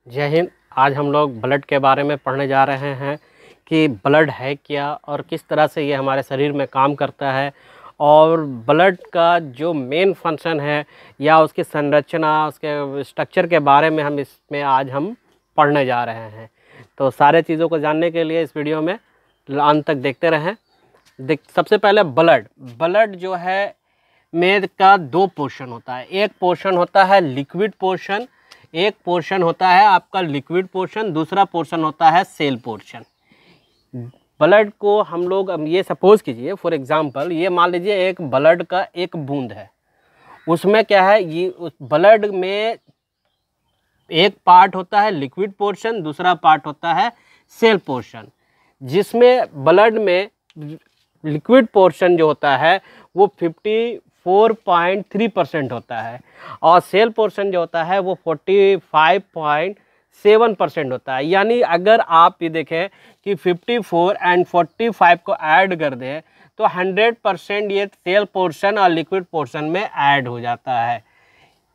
जय हिंद। आज हम लोग ब्लड के बारे में पढ़ने जा रहे हैं कि ब्लड है क्या और किस तरह से ये हमारे शरीर में काम करता है, और ब्लड का जो मेन फंक्शन है या उसकी संरचना, उसके स्ट्रक्चर के बारे में हम पढ़ने जा रहे हैं। तो सारे चीज़ों को जानने के लिए इस वीडियो में अंत तक देखते रहें। सबसे पहले ब्लड जो है में का दो पोर्शन होता है। एक पोर्शन होता है लिक्विड पोर्शन, एक पोर्शन होता है आपका लिक्विड पोर्शन, दूसरा पोर्शन होता है सेल पोर्शन। ब्लड को हम लोग ये सपोज कीजिए, फॉर एग्जांपल ये मान लीजिए एक ब्लड का एक बूंद है। उसमें क्या है, ये उस ब्लड में एक पार्ट होता है लिक्विड पोर्शन, दूसरा पार्ट होता है सेल पोर्शन। जिसमें ब्लड में लिक्विड पोर्शन जो होता है वो 54.3% होता है और सेल पोर्शन जो होता है वो 45.7% होता है। यानी अगर आप ये देखें कि 54 और 45 को ऐड कर दें तो 100% ये सेल पोर्शन और लिक्विड पोर्शन में ऐड हो जाता है।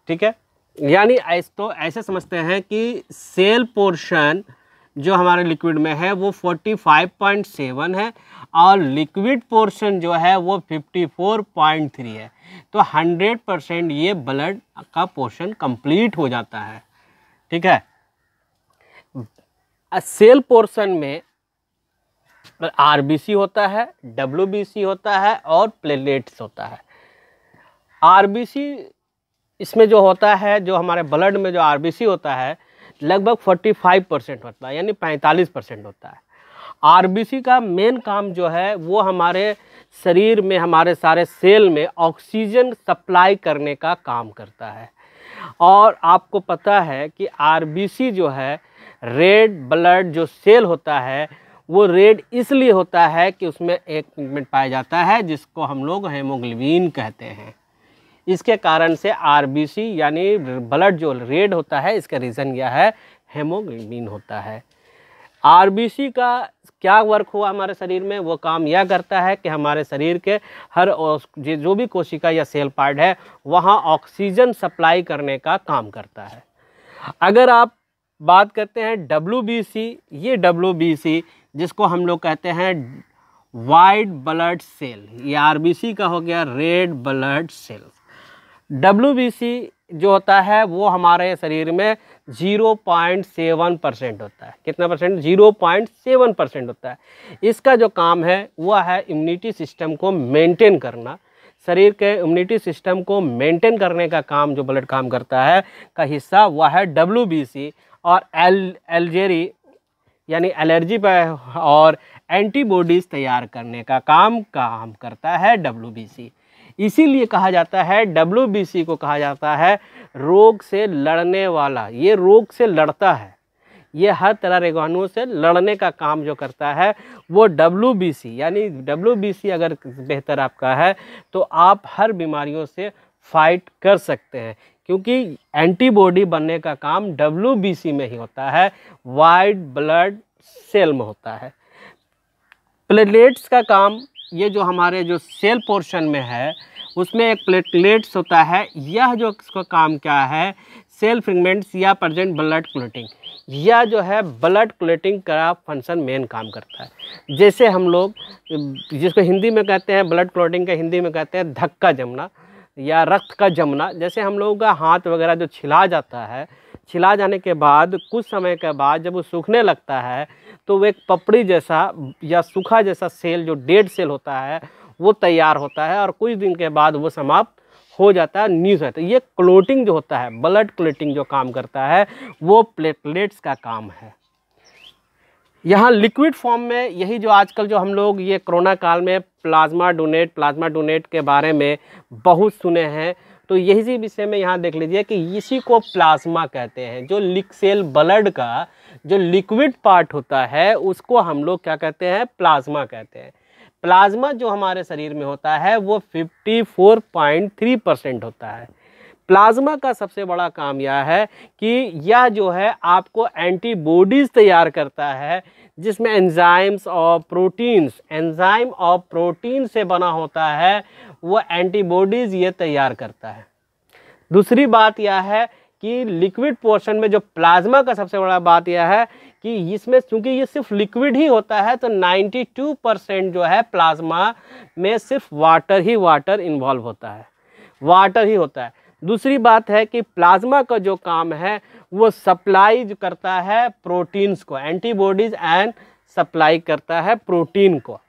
ठीक है, यानी ऐसे समझते हैं कि सेल पोर्शन जो हमारे लिक्विड में है वो 45.7 है और लिक्विड पोर्शन जो है वो 54.3 है। तो 100% ये ब्लड का पोर्शन कंप्लीट हो जाता है। ठीक है, सेल पोर्शन में आरबीसी होता है, डब्ल्यूबीसी होता है और प्लेटलेट्स होता है। आरबीसी इसमें जो होता है, जो हमारे ब्लड में जो आरबीसी होता है लगभग 45% होता है, यानी 45% होता है। आरबीसी का मेन काम जो है वो हमारे शरीर में, हमारे सारे सेल में ऑक्सीजन सप्लाई करने का काम करता है। और आपको पता है कि आरबीसी जो है, रेड ब्लड जो सेल होता है वो रेड इसलिए होता है कि उसमें एक पिगमेंट पाया जाता है जिसको हम लोग हेमोग्लोबिन कहते हैं। इसके कारण से आरबीसी यानी ब्लड जो रेड होता है, इसका रीज़न यह है हेमोग्लोबिन होता है। आरबीसी का क्या वर्क हुआ हमारे शरीर में, वो काम यह करता है कि हमारे शरीर के हर जो भी कोशिका या सेल पार्ट है वहाँ ऑक्सीजन सप्लाई करने का काम करता है। अगर आप बात करते हैं डब्ल्यूबीसी, ये डब्ल्यूबीसी जिसको हम लोग कहते हैं वाइट ब्लड सेल, ये आरबीसी का हो गया रेड ब्लड सेल। डब्ल्यूबीसी जो होता है वो हमारे शरीर में 0.7% होता है। कितना परसेंट? 0.7% होता है। इसका जो काम है वह है इम्यूनिटी सिस्टम को मेंटेन करना। शरीर के इम्यूनिटी सिस्टम को मेंटेन करने का काम जो ब्लड काम करता है का हिस्सा वह है डब्ल्यूबीसी। और यानी एलर्जी पर और एंटीबॉडीज़ तैयार करने का काम करता है डब्ल्यूबीसी। इसीलिए कहा जाता है, डब्ल्यूबीसी को कहा जाता है रोग से लड़ने वाला। ये रोग से लड़ता है, ये हर तरह रोगाणुओं से लड़ने का काम जो करता है वो डब्ल्यूबीसी। यानी डब्ल्यूबीसी अगर बेहतर आपका है तो आप हर बीमारियों से फाइट कर सकते हैं, क्योंकि एंटीबॉडी बनने का काम डब्ल्यूबीसी में ही होता है, वाइट ब्लड सेल में होता है। प्लेटलेट्स का काम, ये जो हमारे जो सेल पोर्शन में है उसमें एक प्लेटलेट्स होता है। यह जो इसका काम क्या है, सेल फ्रेगमेंट्स या प्रेजेंट ब्लड क्लॉटिंग, यह जो है ब्लड क्लॉटिंग का फंक्शन मेन काम करता है। जैसे हम लोग जिसको हिंदी में कहते हैं, ब्लड क्लॉटिंग का हिंदी में कहते हैं धक्का जमना या रक्त का जमना। जैसे हम लोगों का हाथ वगैरह जो छिला जाता है, छिला जाने के बाद कुछ समय के बाद जब वो सूखने लगता है तो वो एक पपड़ी जैसा या सूखा जैसा सेल, जो डेड सेल होता है, वो तैयार होता है और कुछ दिन के बाद वो समाप्त हो जाता है, न्यूज़ होता है। ये क्लॉटिंग जो होता है, ब्लड क्लॉटिंग जो काम करता है वो प्लेटलेट्स का काम है। यहाँ लिक्विड फॉर्म में यही जो आजकल जो हम लोग ये कोरोना काल में प्लाज्मा डोनेट के बारे में बहुत सुने हैं, तो यही विषय में यहाँ देख लीजिए कि इसी को प्लाज्मा कहते हैं। जो सेल ब्लड का जो लिक्विड पार्ट होता है उसको हम लोग क्या कहते हैं, प्लाज्मा कहते हैं। प्लाज्मा जो हमारे शरीर में होता है वो 54.3% होता है। प्लाज्मा का सबसे बड़ा काम यह है कि यह जो है आपको एंटीबॉडीज़ तैयार करता है, जिसमें एंजाइम्स और प्रोटीन्स, एंजाइम और प्रोटीन से बना होता है, वो एंटीबॉडीज़ ये तैयार करता है। दूसरी बात यह है कि लिक्विड पोर्शन में जो प्लाज्मा का सबसे बड़ा बात यह है कि इसमें चूंकि ये सिर्फ लिक्विड ही होता है तो 92% जो है प्लाज्मा में सिर्फ वाटर इन्वॉल्व होता है, वाटर ही होता है। दूसरी बात है कि प्लाज्मा का जो काम है वो सप्लाई जो करता है प्रोटीन्स को, एंटीबॉडीज एंड सप्लाई करता है प्रोटीन को।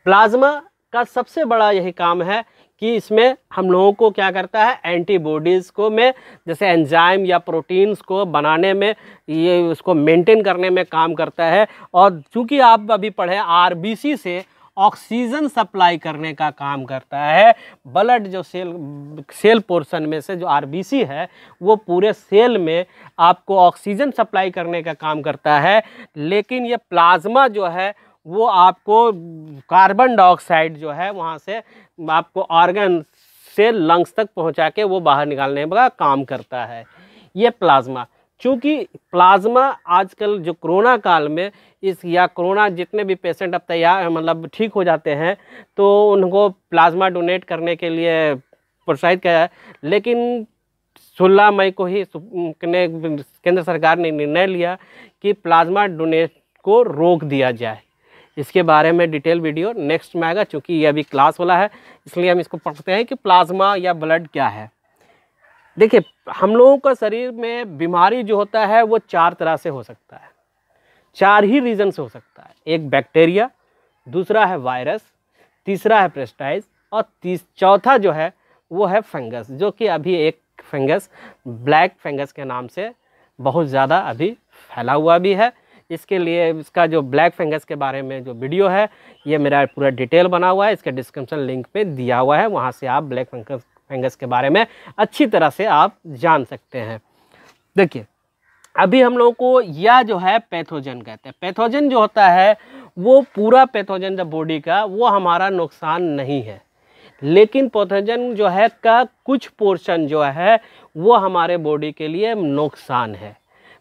प्लाज्मा का सबसे बड़ा यही काम है कि इसमें हम लोगों को क्या करता है, एंटीबॉडीज़ को में जैसे एंजाइम या प्रोटीन्स को बनाने में, ये उसको मेंटेन करने में काम करता है। और चूंकि आप अभी पढ़े आरबीसी से ऑक्सीजन सप्लाई करने का काम करता है। ब्लड जो सेल पोर्शन में से जो आरबीसी है वो पूरे सेल में आपको ऑक्सीजन सप्लाई करने का काम करता है, लेकिन ये प्लाज्मा जो है वो आपको कार्बन डाइऑक्साइड जो है वहाँ से आपको ऑर्गन से लंग्स तक पहुँचा के वो बाहर निकालने का काम करता है ये प्लाज्मा। चूँकि प्लाज्मा आजकल जो कोरोना काल में या कोरोना जितने भी पेशेंट अब तैयार मतलब ठीक हो जाते हैं तो उनको प्लाज्मा डोनेट करने के लिए प्रोत्साहित किया है, लेकिन 16 मई को ही केंद्र सरकार ने निर्णय लिया कि प्लाज्मा डोनेट को रोक दिया जाए। इसके बारे में डिटेल वीडियो नेक्स्ट में आएगा, चूँकि ये अभी क्लास वाला है इसलिए हम इसको पढ़ते हैं कि प्लाज्मा या ब्लड क्या है। देखिए, हम लोगों का शरीर में बीमारी जो होता है वो 4 तरह से हो सकता है, 4 ही रीज़न से हो सकता है। एक बैक्टीरिया, दूसरा है वायरस, तीसरा है पेस्टिसाइड और चौथा जो है वो है फंगस, जो कि अभी एक फंगस ब्लैक फंगस के नाम से बहुत ज़्यादा अभी फैला हुआ भी है। इसके लिए इसका जो ब्लैक फंगस के बारे में जो वीडियो है ये मेरा पूरा डिटेल बना हुआ है, इसके डिस्क्रिप्शन लिंक पे दिया हुआ है, वहाँ से आप ब्लैक फंगस के बारे में अच्छी तरह से आप जान सकते हैं। देखिए, अभी हम लोगों को यह जो है पैथोजन कहते हैं। पैथोजन जो होता है वो पूरा पैथोजन जब बॉडी का वो हमारा नुकसान नहीं है, लेकिन पैथोजन जो है का कुछ पोर्शन जो है वो हमारे बॉडी के लिए नुकसान है।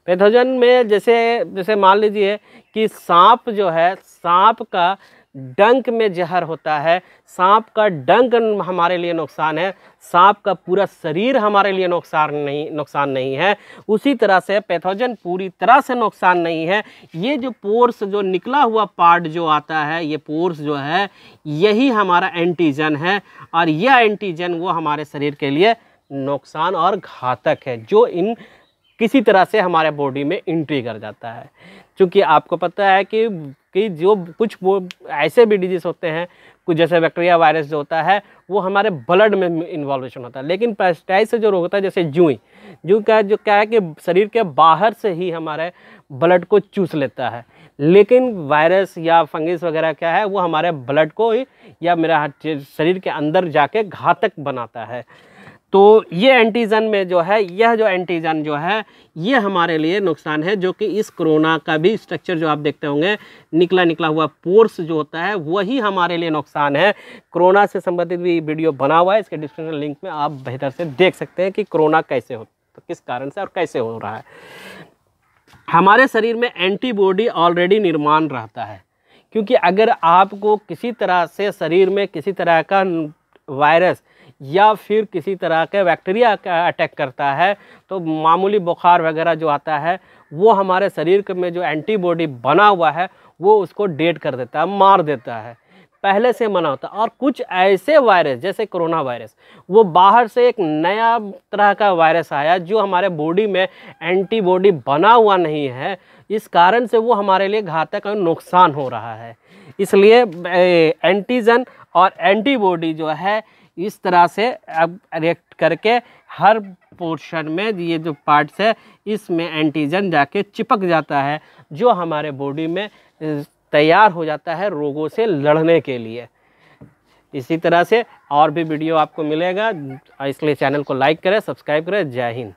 पैथोजन में जैसे मान लीजिए कि सांप जो है, सांप का डंक में जहर होता है, सांप का डंक हमारे लिए नुकसान है, सांप का पूरा शरीर हमारे लिए नुकसान नहीं है। उसी तरह से पैथोजन पूरी तरह से नुकसान नहीं है। ये जो पोर्स जो निकला हुआ पार्ट जो आता है, ये पोर्स जो है यही हमारा एंटीजन है, और यह एंटीजन वो हमारे शरीर के लिए नुकसान और घातक है, जो किसी तरह से हमारे बॉडी में एंट्री कर जाता है। क्योंकि आपको पता है कि जो कुछ वो ऐसे भी डिजीज़ होते हैं, कुछ जैसे बैक्टीरिया वायरस जो होता है वो हमारे ब्लड में इन्वॉल्वेशन होता है, लेकिन पेस्टिसाइड से जो रोग होता है जैसे जूं का जो क्या है कि शरीर के बाहर से ही हमारे ब्लड को चूस लेता है, लेकिन वायरस या फंगस वगैरह क्या है वो हमारे ब्लड को ही या मेरा शरीर के अंदर जाके घातक बनाता है। तो ये एंटीजन में जो है, यह जो एंटीजन जो है ये हमारे लिए नुकसान है, जो कि इस कोरोना का भी स्ट्रक्चर जो आप देखते होंगे निकला हुआ पोर्स जो होता है वही हमारे लिए नुकसान है। कोरोना से संबंधित भी वीडियो बना हुआ है, इसके डिस्क्रिप्शन लिंक में आप बेहतर से देख सकते हैं कि कोरोना कैसे हो, तो किस कारण से और कैसे हो रहा है। हमारे शरीर में एंटीबॉडी ऑलरेडी निर्माण रहता है, क्योंकि अगर आपको किसी तरह से शरीर में किसी तरह का वायरस या फिर किसी तरह के बैक्टीरिया का अटैक करता है तो मामूली बुखार वगैरह जो आता है वो हमारे शरीर में जो एंटीबॉडी बना हुआ है वो उसको डेड कर देता है, मार देता है, पहले से मना होता है। और कुछ ऐसे वायरस जैसे कोरोना वायरस, वो बाहर से एक नया तरह का वायरस आया जो हमारे बॉडी में एंटीबॉडी बना हुआ नहीं है, इस कारण से वो हमारे लिए घातक और नुकसान हो रहा है। इसलिए एंटीजन और एंटीबॉडी जो है इस तरह से अब रिएक्ट करके हर पोर्शन में ये जो पार्ट्स है इसमें एंटीजन जाके चिपक जाता है, जो हमारे बॉडी में तैयार हो जाता है रोगों से लड़ने के लिए। इसी तरह से और भी वीडियो आपको मिलेगा, इसलिए चैनल को लाइक करें, सब्सक्राइब करें। जय हिंद।